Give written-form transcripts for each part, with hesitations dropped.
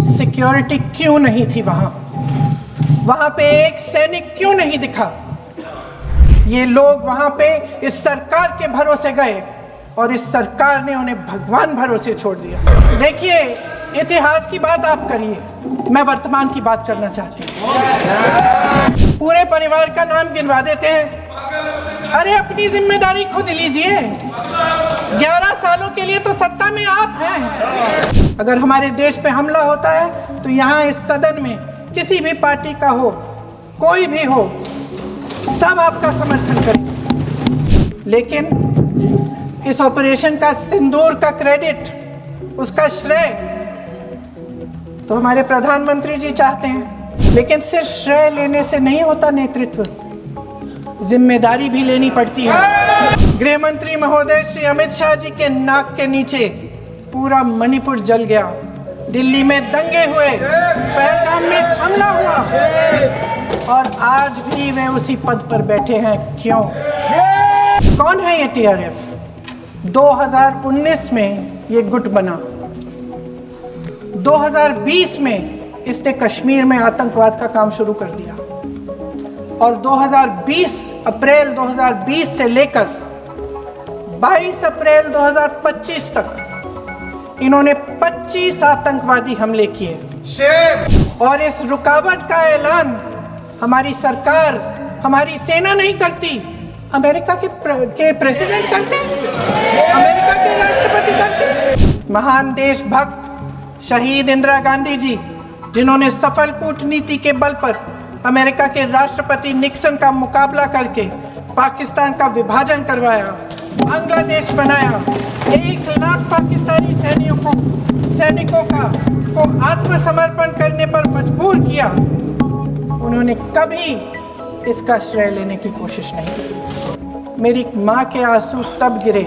Security क्यों नहीं थी वहां पे एक सैनिक क्यों नहीं दिखा? ये लोग वहां पे इस सरकार के भरोसे गए और इस सरकार ने उन्हें भगवान भरोसे छोड़ दिया। देखिए, इतिहास की बात आप करिए, मैं वर्तमान की बात करना चाहती हूँ। पूरे परिवार का नाम गिनवा देते हैं। अरे अपनी जिम्मेदारी खुद लीजिए। 11 सालों के लिए तो सत्ता में आप हैं। अगर हमारे देश पे हमला होता है तो यहाँ इस सदन में किसी भी पार्टी का हो, कोई भी हो, सब आपका समर्थन करें। लेकिन इस ऑपरेशन का सिंदूर का क्रेडिट, उसका श्रेय तो हमारे प्रधानमंत्री जी चाहते हैं। लेकिन सिर्फ श्रेय लेने से नहीं होता नेतृत्व, जिम्मेदारी भी लेनी पड़ती है। गृह मंत्री महोदय श्री अमित शाह जी के नाक के नीचे पूरा मणिपुर जल गया, दिल्ली में दंगे हुए, पहलगाम में हमला हुआ और आज भी वे उसी पद पर बैठे हैं। क्यों? कौन है ये टीआरएफ? 2019 में ये गुट बना, 2020 में इसने कश्मीर में आतंकवाद का काम शुरू कर दिया और अप्रैल 2020 से लेकर 22 अप्रैल 2025 तक इन्होंने 25 आतंकवादी हमले किए। और इस रुकावट का ऐलान हमारी सरकार, हमारी सेना नहीं करती, अमेरिका के प्रेसिडेंट करते हैं, अमेरिका के राष्ट्रपति करते हैं। महान देशभक्त शहीद इंदिरा गांधी जी, जिन्होंने सफल कूटनीति के बल पर अमेरिका के राष्ट्रपति निक्सन का मुकाबला करके पाकिस्तान का विभाजन करवाया, बांग्लादेश बनाया, 1 लाख पाकिस्तानी सैनिकों को आत्मसमर्पण करने पर मजबूर किया, उन्होंने कभी इसका श्रेय लेने की कोशिश नहीं की। मेरी माँ के आंसू तब गिरे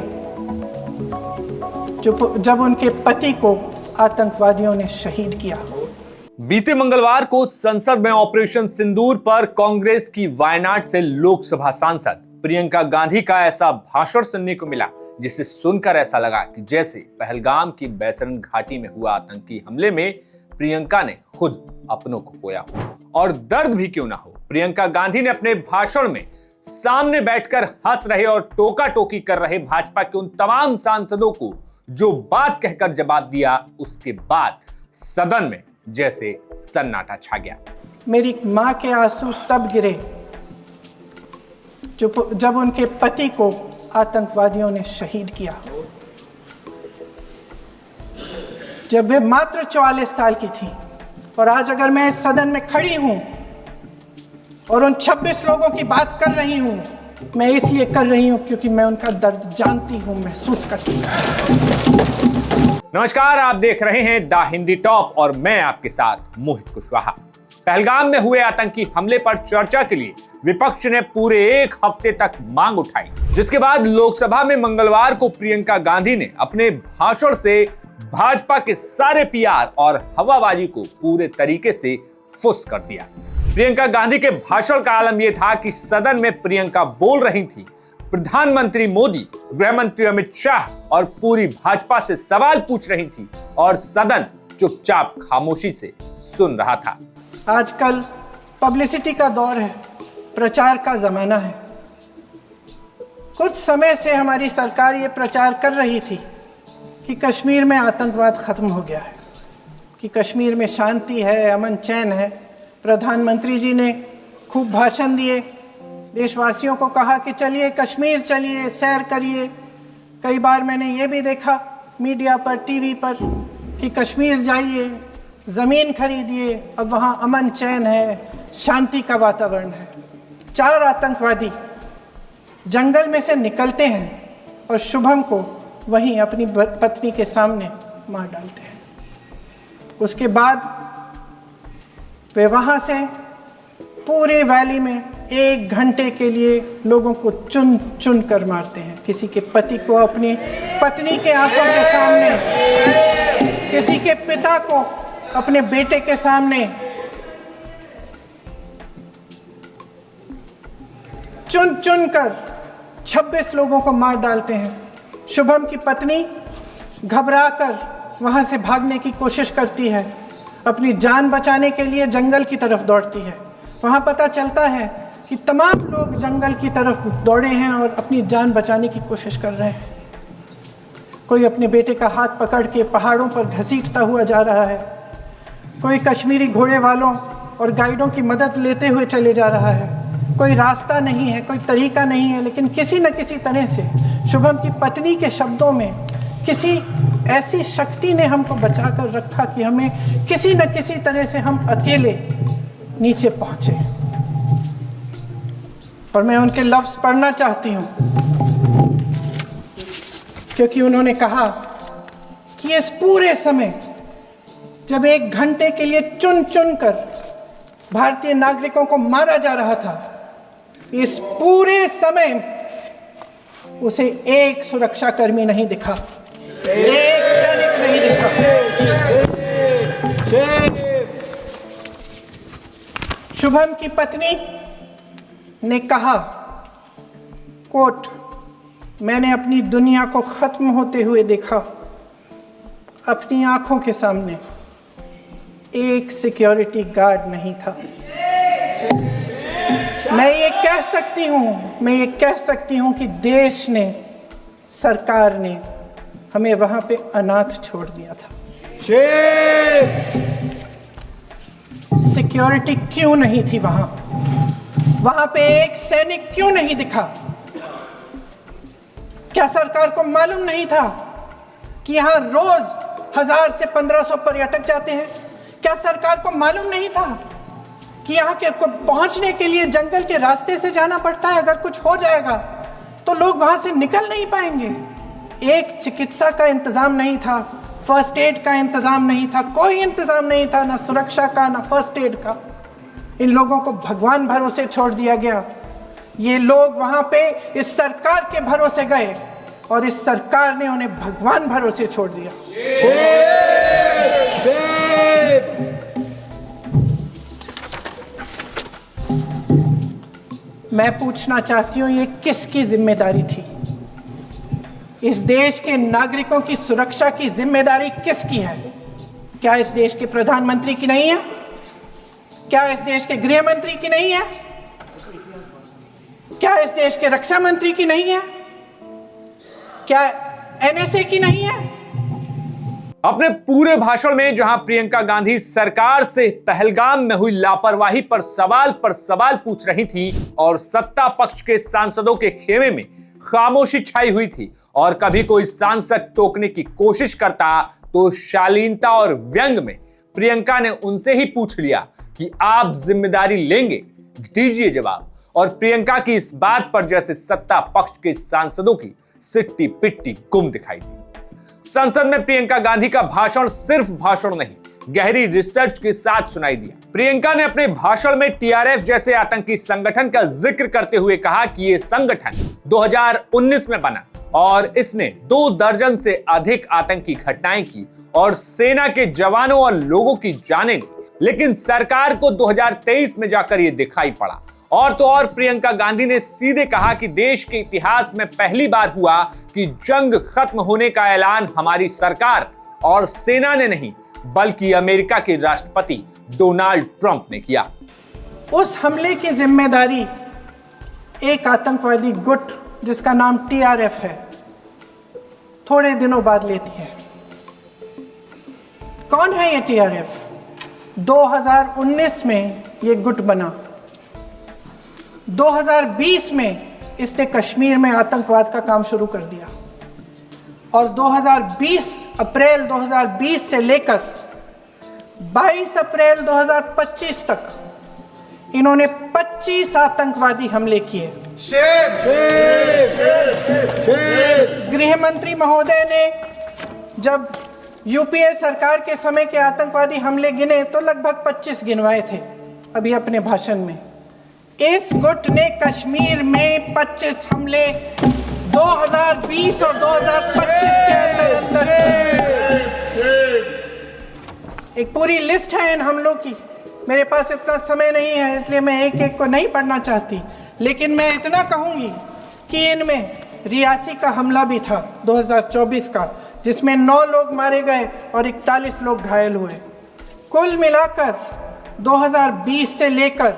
जब उनके पति को आतंकवादियों ने शहीद किया। बीते मंगलवार को संसद में ऑपरेशन सिंदूर पर कांग्रेस की वायनाड से लोकसभा सांसद प्रियंका गांधी का ऐसा भाषण सुनने को मिला जिसे सुनकर ऐसा लगा कि जैसे पहलगाम की बैसरन घाटी में हुआ आतंकी हमले में प्रियंका ने खुद अपनों को खोया हो। और दर्द भी क्यों ना हो, प्रियंका गांधी ने अपने भाषण में सामने बैठकर हंस रहे और टोका टोकी कर रहे भाजपा के उन तमाम सांसदों को जो बात कहकर जवाब दिया, उसके बाद सदन में जैसे सन्नाटा छा गया। मेरी मां के आंसू तब गिरे जब उनके पति को आतंकवादियों ने शहीद किया, जब वे मात्र 44 साल की थी। और आज अगर मैं इस सदन में खड़ी हूं और उन 26 लोगों की बात कर रही हूं, मैं इसलिए कर रही हूं क्योंकि मैं उनका दर्द जानती हूं, महसूस करती हूं। नमस्कार, आप देख रहे हैं द हिंदी टॉप और मैं आपके साथ मोहित कुशवाहा। पहलगाम में हुए आतंकी हमले पर चर्चा के लिए विपक्ष ने पूरे 1 हफ्ते तक मांग उठाई, जिसके बाद लोकसभा में मंगलवार को प्रियंका गांधी ने अपने भाषण से भाजपा के सारे पीआर और हवाबाजी को पूरे तरीके से फुस कर दिया। प्रियंका गांधी के भाषण का आलम यह था कि सदन में प्रियंका बोल रही थी, प्रधानमंत्री मोदी, गृह मंत्री अमित शाह और पूरी भाजपा से सवाल पूछ रही थी और सदन चुपचाप खामोशी से सुन रहा था। आजकल पब्लिसिटी का दौर है, प्रचार का जमाना है। कुछ समय से हमारी सरकार ये प्रचार कर रही थी कि कश्मीर में आतंकवाद खत्म हो गया है, कि कश्मीर में शांति है, अमन चैन है। प्रधानमंत्री जी ने खूब भाषण दिए, देशवासियों को कहा कि चलिए कश्मीर चलिए, सैर करिए। कई बार मैंने ये भी देखा मीडिया पर, टीवी पर कि कश्मीर जाइए, ज़मीन खरीदिए, अब वहाँ अमन चैन है, शांति का वातावरण है। 4 आतंकवादी जंगल में से निकलते हैं और शुभम को वहीं अपनी पत्नी के सामने मार डालते हैं। उसके बाद वे वहाँ से पूरे वैली में 1 घंटे के लिए लोगों को चुन चुन कर मारते हैं। किसी के पति को अपनी पत्नी के आंखों के सामने, किसी के पिता को अपने बेटे के सामने, चुन चुन कर 26 लोगों को मार डालते हैं। शुभम की पत्नी घबराकर वहां से भागने की कोशिश करती है, अपनी जान बचाने के लिए जंगल की तरफ दौड़ती है। वहाँ पता चलता है कि तमाम लोग जंगल की तरफ दौड़े हैं और अपनी जान बचाने की कोशिश कर रहे हैं। कोई अपने बेटे का हाथ पकड़ के पहाड़ों पर घसीटता हुआ जा रहा है, कोई कश्मीरी घोड़े वालों और गाइडों की मदद लेते हुए चले जा रहा है। कोई रास्ता नहीं है, कोई तरीका नहीं है, लेकिन किसी न किसी तरह से शुभम की पत्नी के शब्दों में किसी ऐसी शक्ति ने हमको बचा कर रखा कि हमें किसी न किसी तरह से हम अकेले नीचे पहुंचे। और मैं उनके लफ्ज पढ़ना चाहती हूं, क्योंकि उन्होंने कहा कि इस पूरे समय जब 1 घंटे के लिए चुन चुन कर भारतीय नागरिकों को मारा जा रहा था, इस पूरे समय उसे एक सुरक्षाकर्मी नहीं दिखा, एक सैनिक नहीं दिखा। शुभम की पत्नी ने कहा, कोट, मैंने अपनी दुनिया को खत्म होते हुए देखा। अपनी आंखों के सामने एक सिक्योरिटी गार्ड नहीं था। मैं ये कह सकती हूं कि देश ने, सरकार ने हमें वहां पे अनाथ छोड़ दिया था। सिक्योरिटी क्यों नहीं थी वहां पे एक सैनिक क्यों नहीं दिखा? क्या सरकार को मालूम नहीं था कि यहां रोज 1000 से 1500 पर्यटक जाते हैं? क्या सरकार को मालूम नहीं था कि यहाँ के पहुंचने के लिए जंगल के रास्ते से जाना पड़ता है? अगर कुछ हो जाएगा तो लोग वहां से निकल नहीं पाएंगे। एक चिकित्सा का इंतजाम नहीं था, फर्स्ट एड का इंतजाम नहीं था, कोई इंतजाम नहीं था, ना सुरक्षा का ना फर्स्ट एड का। इन लोगों को भगवान भरोसे छोड़ दिया गया। ये लोग वहां पे इस सरकार के भरोसे गए और इस सरकार ने उन्हें भगवान भरोसे छोड़ दिया। मैं पूछना चाहती हूं, ये किसकी जिम्मेदारी थी? इस देश के नागरिकों की सुरक्षा की जिम्मेदारी किसकी है? क्या इस देश के प्रधानमंत्री की नहीं है? क्या इस देश के गृह मंत्री की नहीं है? क्या इस देश के रक्षा मंत्री की नहीं है? क्या एनएसए की नहीं है? अपने पूरे भाषण में जहां प्रियंका गांधी सरकार से पहलगाम में हुई लापरवाही पर सवाल पूछ रही थी और सत्ता पक्ष के सांसदों के खेमे में खामोशी छाई हुई थी, और कभी कोई सांसद टोकने की कोशिश करता तो शालीनता और व्यंग में प्रियंका ने उनसे ही पूछ लिया कि आप जिम्मेदारी लेंगे, दीजिए जवाब। और प्रियंका की इस बात पर जैसे सत्ता पक्ष के सांसदों की सिट्टी पिट्टी गुम दिखाई दी। संसद में प्रियंका गांधी का भाषण सिर्फ भाषण नहीं, गहरी रिसर्च के साथ सुनाई दिया। प्रियंका ने अपने भाषण में टीआरएफ जैसे आतंकी संगठन का जिक्र करते हुए कहा कि यह संगठन 2019 में बना और इसने 2 दर्जन से अधिक आतंकी घटनाएं की और सेना के जवानों और लोगों की जानें ली, लेकिन सरकार को 2023 में जाकर यह दिखाई पड़ा। और तो और प्रियंका गांधी ने सीधे कहा कि देश के इतिहास में पहली बार हुआ कि जंग खत्म होने का ऐलान हमारी सरकार और सेना ने नहीं, बल्कि अमेरिका के राष्ट्रपति डोनाल्ड ट्रंप ने किया। उस हमले की जिम्मेदारी एक आतंकवादी गुट जिसका नाम टीआरएफ है थोड़े दिनों बाद लेती है। कौन है ये टीआरएफ? 2019 में ये गुट बना। 2020 में इसने कश्मीर में आतंकवाद का काम शुरू कर दिया और अप्रैल 2020 से लेकर 22 अप्रैल 2025 तक इन्होंने 25 आतंकवादी हमले किए। गृह मंत्री महोदय ने जब यूपीए सरकार के समय के आतंकवादी हमले गिने तो लगभग 25 गिनवाए थे अभी अपने भाषण में। इस गुट ने कश्मीर में 25 हमले 2020 और 2025 के अंदर एक पूरी लिस्ट है इन हमलों की। मेरे पास इतना समय नहीं है इसलिए मैं एक एक को नहीं पढ़ना चाहती, लेकिन मैं इतना कहूंगी कि इनमें रियासी का हमला भी था 2024 का, जिसमें 9 लोग मारे गए और 41 लोग घायल हुए। कुल मिलाकर 2020 से लेकर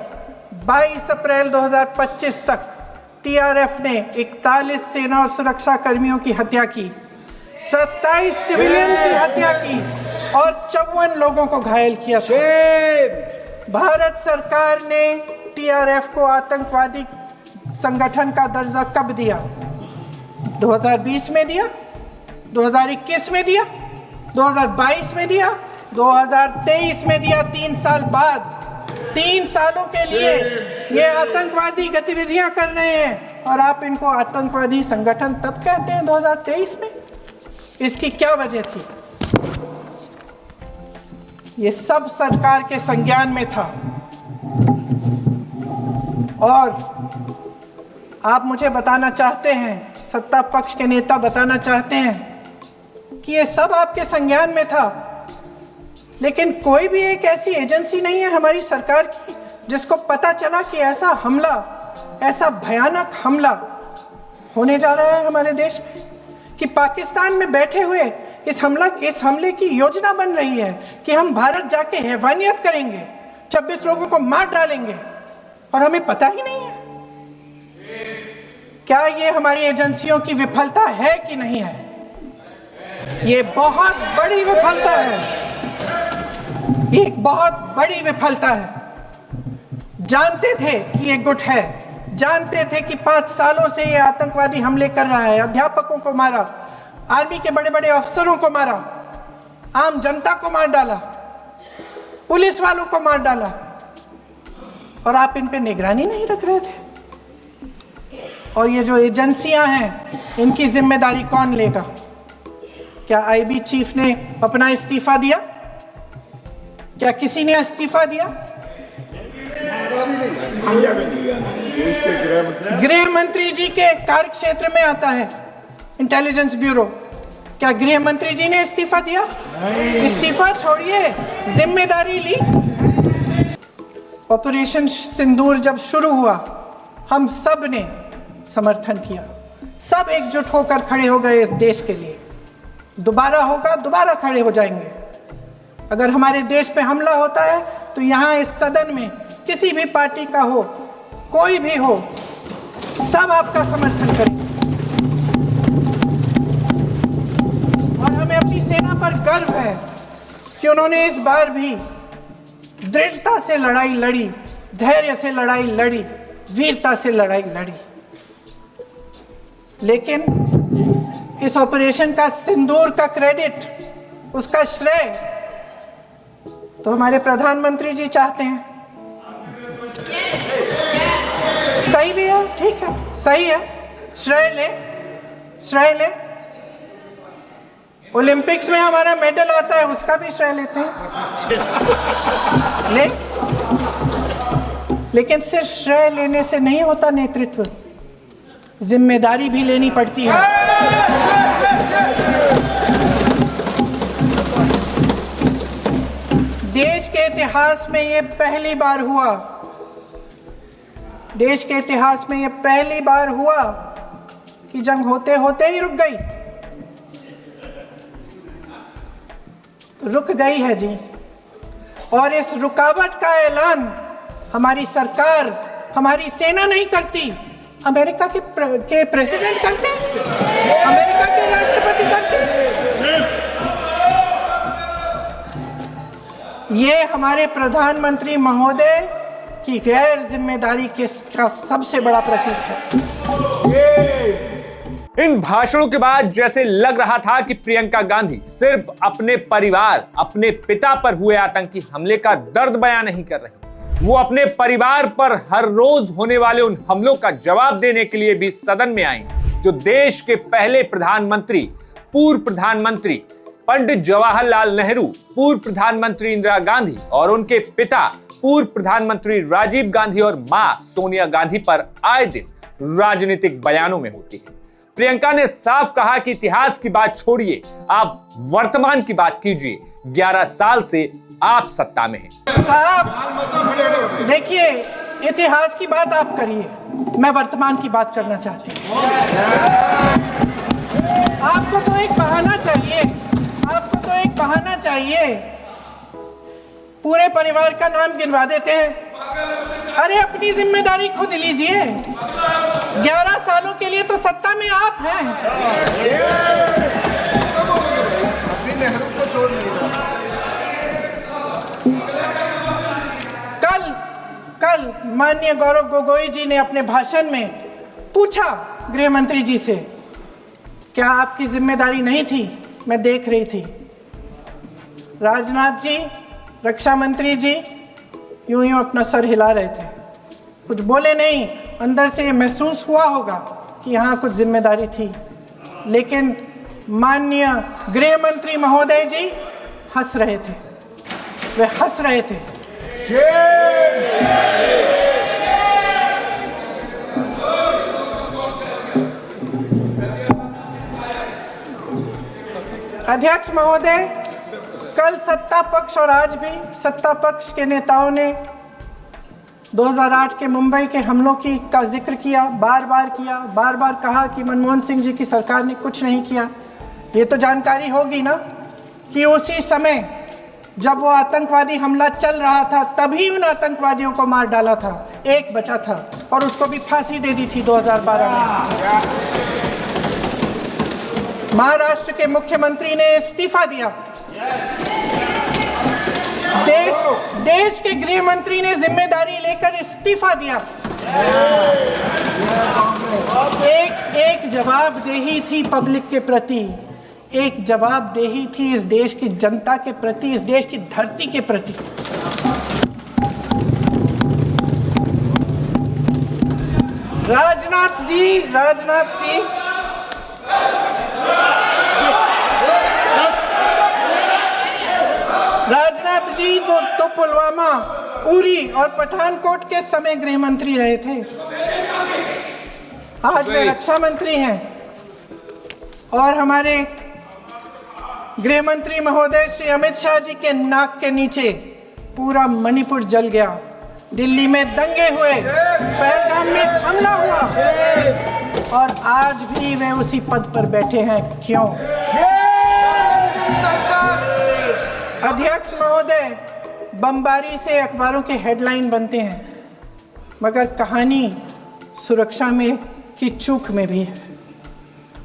22 अप्रैल 2025 तक टीआरएफ ने 41 सेना और सुरक्षा कर्मियों की हत्या की, 27 सिविलियन की हत्या की और 54 लोगों को घायल किया था। भारत सरकार ने टीआरएफ को आतंकवादी संगठन का दर्जा कब दिया? 2020 में दिया, 2021 में दिया, 2022 में दिया, 2023 में दिया। 3 साल बाद, 3 सालों के लिए ये आतंकवादी गतिविधियां कर रहे हैं और आप इनको आतंकवादी संगठन तब कहते हैं 2023 में। इसकी क्या वजह थी? ये सब सरकार के संज्ञान में था और आप मुझे बताना चाहते हैं, सत्ता पक्ष के नेता बताना चाहते हैं कि ये सब आपके संज्ञान में था, लेकिन कोई भी एक ऐसी एजेंसी नहीं है हमारी सरकार की जिसको पता चला कि ऐसा हमला, ऐसा भयानक हमला होने जा रहा है हमारे देश में, कि पाकिस्तान में बैठे हुए इस हमले की योजना बन रही है कि हम भारत जाके हैवानियत करेंगे, 26 लोगों को मार डालेंगे और हमें पता ही नहीं है। क्या ये हमारी एजेंसियों की विफलता है कि नहीं है? ये बहुत बड़ी विफलता है, एक बहुत बड़ी विफलता है। जानते थे कि ये गुट है, जानते थे कि 5 सालों से ये आतंकवादी हमले कर रहा है, अध्यापकों को मारा, आर्मी के बड़े बड़े अफसरों को मारा, आम जनता को मार डाला, पुलिस वालों को मार डाला, और आप इन पे निगरानी नहीं रख रहे थे। और ये जो एजेंसियां हैं, इनकी जिम्मेदारी कौन लेगा? क्या आईबी चीफ ने अपना इस्तीफा दिया? क्या किसी ने इस्तीफा दिया? गृह मंत्री जी के कार्य क्षेत्र में आता है इंटेलिजेंस ब्यूरो। क्या गृह मंत्री जी ने इस्तीफा दिया? इस्तीफा छोड़िए, जिम्मेदारी ली। ऑपरेशन सिंदूर जब शुरू हुआ, हम सब ने समर्थन किया, सब एकजुट होकर खड़े हो गए इस देश के लिए। दोबारा होगा, दोबारा खड़े हो जाएंगे। अगर हमारे देश पे हमला होता है तो यहाँ इस सदन में किसी भी पार्टी का हो, कोई भी हो, सब आपका समर्थन करेंगे। और हमें अपनी सेना पर गर्व है कि उन्होंने इस बार भी दृढ़ता से लड़ाई लड़ी, धैर्य से लड़ाई लड़ी, वीरता से लड़ाई लड़ी। लेकिन इस ऑपरेशन का सिंदूर का क्रेडिट, उसका श्रेय तो हमारे प्रधानमंत्री जी चाहते हैं। सही भी है, ठीक है, सही है, श्रेय ले, श्रेय ले। ओलंपिक्स में हमारा मेडल आता है, उसका भी श्रेय लेते हैं, ले। लेकिन सिर्फ श्रेय लेने से नहीं होता नेतृत्व, जिम्मेदारी भी लेनी पड़ती है। देश के इतिहास में ये पहली बार हुआ, देश के इतिहास में ये पहली बार हुआ कि जंग होते होते ही रुक गई। रुक गई है जी। और इस रुकावट का ऐलान हमारी सरकार, हमारी सेना नहीं करती, अमेरिका के प्रेसिडेंट करते हैं, अमेरिका के राष्ट्रपति करते हैं। ये हमारे प्रधानमंत्री महोदय की गैर जिम्मेदारी का सबसे बड़ा प्रतीक है। इन भाषणों के बाद जैसे लग रहा था कि प्रियंका गांधी सिर्फ अपने परिवार, अपने पिता पर हुए आतंकी हमले का दर्द बयां नहीं कर रही, वो अपने परिवार पर हर रोज होने वाले उन हमलों का जवाब देने के लिए भी सदन में आई, जो देश के पहले प्रधानमंत्री, पूर्व प्रधानमंत्री पंडित जवाहरलाल नेहरू, पूर्व प्रधानमंत्री इंदिरा गांधी और उनके पिता पूर्व प्रधानमंत्री राजीव गांधी और मां सोनिया गांधी पर आए दिन राजनीतिक बयानों में होती है। प्रियंका ने साफ कहा कि इतिहास की बात छोड़िए, आप वर्तमान की बात कीजिए। 11 साल से आप सत्ता में हैं। साहब देखिए, इतिहास की बात आप करिए, मैं वर्तमान की बात करना चाहती हूँ। आपको तो एक बहाना चाहिए, आपको तो एक बहाना चाहिए। पूरे परिवार का नाम गिनवा देते हैं। अरे अपनी जिम्मेदारी खुद लीजिए। 11 सालों के लिए तो सत्ता में आप हैं। अभी नेहरू को छोड़ नहीं रहा। कल माननीय गौरव गोगोई जी ने अपने भाषण में पूछा गृह मंत्री जी से, क्या आपकी जिम्मेदारी नहीं थी? मैं देख रही थी। राजनाथ जी, रक्षा मंत्री जी यूं अपना सर हिला रहे थे, कुछ बोले नहीं। अंदर से महसूस हुआ होगा कि यहाँ कुछ जिम्मेदारी थी, लेकिन माननीय गृह मंत्री महोदय जी हंस रहे थे। वे हंस रहे थे। अध्यक्ष महोदय, कल सत्ता पक्ष और आज भी सत्ता पक्ष के नेताओं ने 2008 के मुंबई के हमलों का जिक्र किया, बार बार कहा कि मनमोहन सिंह जी की सरकार ने कुछ नहीं किया। ये तो जानकारी होगी ना कि उसी समय जब वो आतंकवादी हमला चल रहा था, तभी उन आतंकवादियों को मार डाला था। एक बचा था और उसको भी फांसी दे दी थी 2012 में। महाराष्ट्र के मुख्यमंत्री ने इस्तीफा दिया। देश के गृह मंत्री ने जिम्मेदारी लेकर इस्तीफा दिया। एक जवाबदेही थी पब्लिक के प्रति, एक जवाबदेही थी इस देश की जनता के प्रति, इस देश की धरती के प्रति। राजनाथ जी तो पुलवामा, उरी और पठानकोट के समय गृह मंत्री रहे थे। आज वे रक्षा मंत्री हैं और हमारे गृह मंत्री महोदय श्री अमित शाह जी के नाक के नीचे पूरा मणिपुर जल गया, दिल्ली में दंगे हुए, पहलगाम में हमला हुआ और आज भी वे उसी पद पर बैठे हैं। क्यों? अध्यक्ष महोदय, बमबारी से अखबारों के हेडलाइन बनते हैं, मगर कहानी सुरक्षा में की चूक में भी है।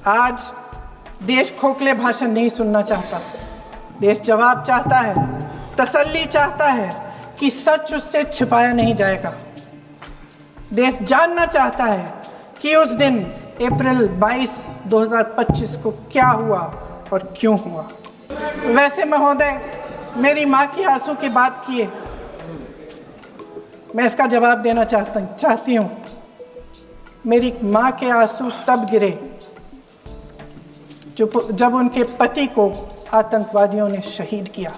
आज देश खोखले भाषण नहीं सुनना चाहता, देश जवाब चाहता है, तसल्ली चाहता है कि सच उससे छिपाया नहीं जाएगा। देश जानना चाहता है कि उस दिन अप्रैल 22, 2025 को क्या हुआ और क्यों हुआ। वैसे महोदय, मेरी माँ की आंसू की बात किए, मैं इसका जवाब देना चाहती हूँ। मेरी माँ के आंसू तब गिरे जब उनके पति को आतंकवादियों ने शहीद किया,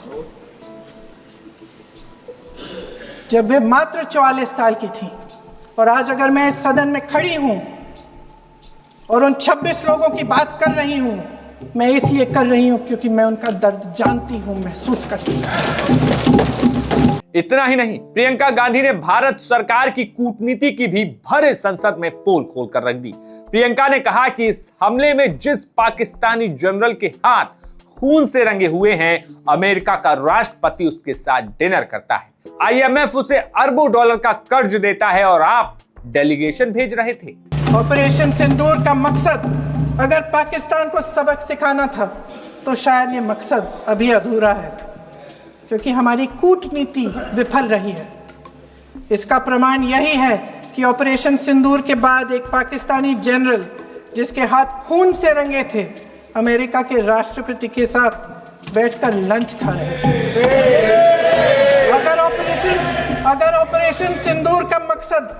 जब वे मात्र 44 साल की थी। और आज अगर मैं इस सदन में खड़ी हूं और उन 26 लोगों की बात कर रही हूं, मैं इसलिए कर रही हूं क्योंकि मैं उनका दर्द जानती हूं, महसूस करती हूं। इतना ही नहीं, प्रियंका गांधी ने भारत सरकार की कूटनीति की भी भरे संसद में पोल खोल कर रख दी। प्रियंका ने कहा कि इस हमले में जिस पाकिस्तानी जनरल के हाथ खून से रंगे हुए हैं, अमेरिका का राष्ट्रपति उसके साथ डिनर करता है, IMF उसे अरबों डॉलर का कर्ज देता है और आप डेलीगेशन भेज रहे थे। ऑपरेशन सिंदूर का मकसद अगर पाकिस्तान को सबक सिखाना था, तो शायद ये मकसद अभी अधूरा है, क्योंकि हमारी कूटनीति विफल रही है। इसका प्रमाण यही है कि ऑपरेशन सिंदूर के बाद एक पाकिस्तानी जनरल जिसके हाथ खून से रंगे थे, अमेरिका के राष्ट्रपति के साथ बैठकर लंच खा रहे थे। अगर ऑपरेशन सिंदूर का मकसद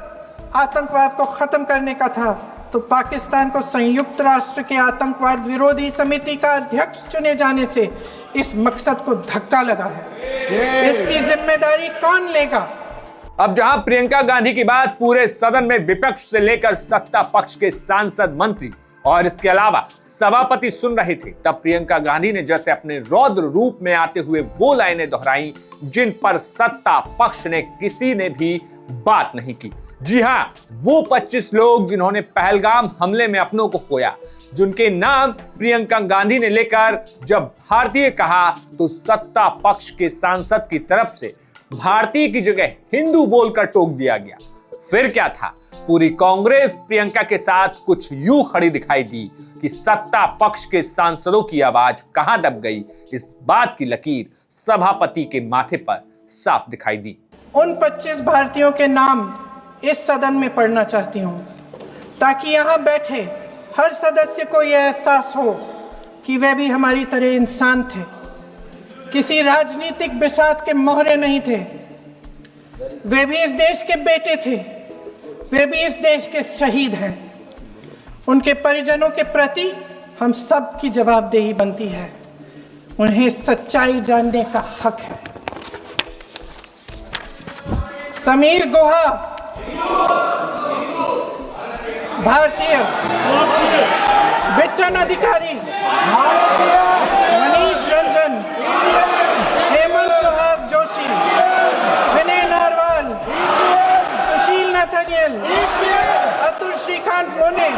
आतंकवाद को खत्म करने का था, तो पाकिस्तान को संयुक्त राष्ट्र के आतंकवाद विरोधी समिति का अध्यक्ष चुने जाने से इस मकसद को धक्का लगा है। इसकी जिम्मेदारी कौन लेगा? अब जहां प्रियंका गांधी की बात पूरे सदन में विपक्ष से लेकर सत्ता पक्ष के सांसद, मंत्री और इसके अलावा सभापति सुन रहे थे, तब प्रियंका गांधी ने जैसे अपने रौद्र रूप में आते हुए वो लाइनें दोहराई जिन पर सत्ता पक्ष ने किसी ने भी बात नहीं की। जी हां, वो 25 लोग जिन्होंने पहलगाम हमले में अपनों को खोया, जिनके नाम प्रियंका गांधी ने लेकर जब भारतीय कहा, तो सत्ता पक्ष के सांसद की तरफ से भारतीय की जगह हिंदू बोलकर टोक दिया गया। फिर क्या था, पूरी कांग्रेस प्रियंका के साथ कुछ यूं खड़ी दिखाई दी कि सत्ता पक्ष के सांसदों की आवाज कहां दब गई, इस बात की लकीर सभापति के माथे पर साफ दिखाई दी। उन 25 भारतीयों के नाम इस सदन में पढ़ना चाहती हूं, ताकि यहां बैठे हर सदस्य को यह एहसास हो कि वे भी हमारी तरह इंसान थे, किसी राजनीतिक बिसात के मोहरे नहीं थे। वे भी इस देश के बेटे थे, वे भी इस देश के शहीद हैं। उनके परिजनों के प्रति हम सब की जवाबदेही बनती है, उन्हें सच्चाई जानने का हक है। समीर गुहा भारतीय, बिट्टन अधिकारी, मनीष रंजन, हेमंत सुहास जोशी, विनय नारवाल, सुशील नथनियल, अतुल श्रीकांत मोने,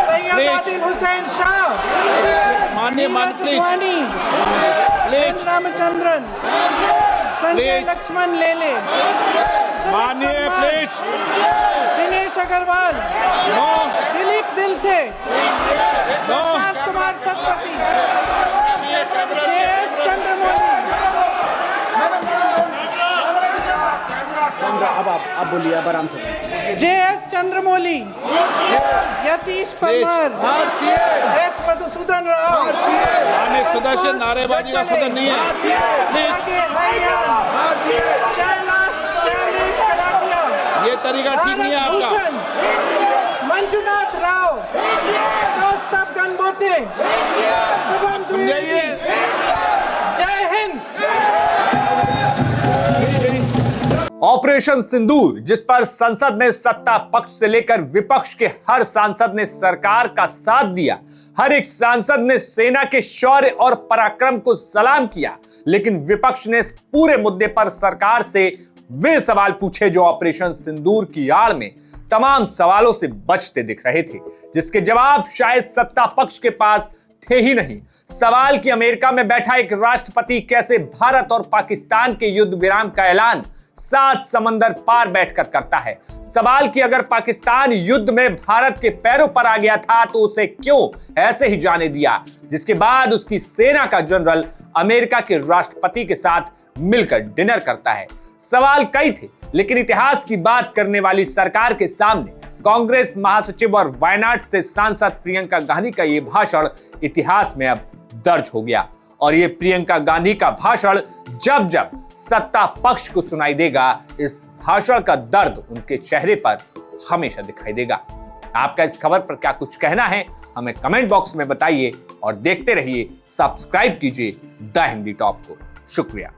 सैयद आदिल हुसैन शाह, माननीय मंत्री रामचंद्रन, संजय लक्ष्मण लेले, माननीय प्लीज दिनेश अग्रवाल, दिलीप दिल से, कुमार सतपति, JS चंद्रमौली। अब बोलिए, अब आराम से। JS चंद्रमौली, यतीश परमार, S मधुसूदन राव, माननीय सदस्य, नारेबाजी का सदन नहीं है। शैलेश कलाटिया, ये तरीका ठीक नहीं है आपका। मंजुनाथ राव, कौस्तभ गणबोते, शुभम द्विवेदी। जय हिंद। ऑपरेशन सिंदूर, जिस पर संसद में सत्ता पक्ष से लेकर विपक्ष के हर सांसद ने सरकार का साथ दिया, हर एक सांसद ने सेना के शौर्य और पराक्रम को सलाम किया, लेकिन विपक्ष ने इस पूरे मुद्दे पर सरकार से वे सवाल पूछे जो ऑपरेशन सिंदूर की आड़ में तमाम सवालों से बचते दिख रहे थे, जिसके जवाब शायद सत्ता पक्ष के पास थे ही नहीं। सवाल कि अमेरिका में बैठा एक राष्ट्रपति कैसे भारत और पाकिस्तान के युद्ध विराम का ऐलान 7 समंदर पार बैठकर करता है। सवाल कि अगर पाकिस्तान युद्ध में भारत के पैरों पर आ गया था तो उसे क्यों ऐसे ही जाने दिया, जिसके बाद उसकी सेना का जनरल अमेरिका के राष्ट्रपति के साथ मिलकर डिनर करता है। सवाल कई थे, लेकिन इतिहास की बात करने वाली सरकार के सामने कांग्रेस महासचिव और वायनाड से सांसद प्रियंका गांधी का यह भाषण इतिहास में अब दर्ज हो गया। और ये प्रियंका गांधी का भाषण जब जब सत्ता पक्ष को सुनाई देगा, इस भाषण का दर्द उनके चेहरे पर हमेशा दिखाई देगा। आपका इस खबर पर क्या कुछ कहना है, हमें कमेंट बॉक्स में बताइए और देखते रहिए, सब्सक्राइब कीजिए द हिंदी टॉप को। शुक्रिया।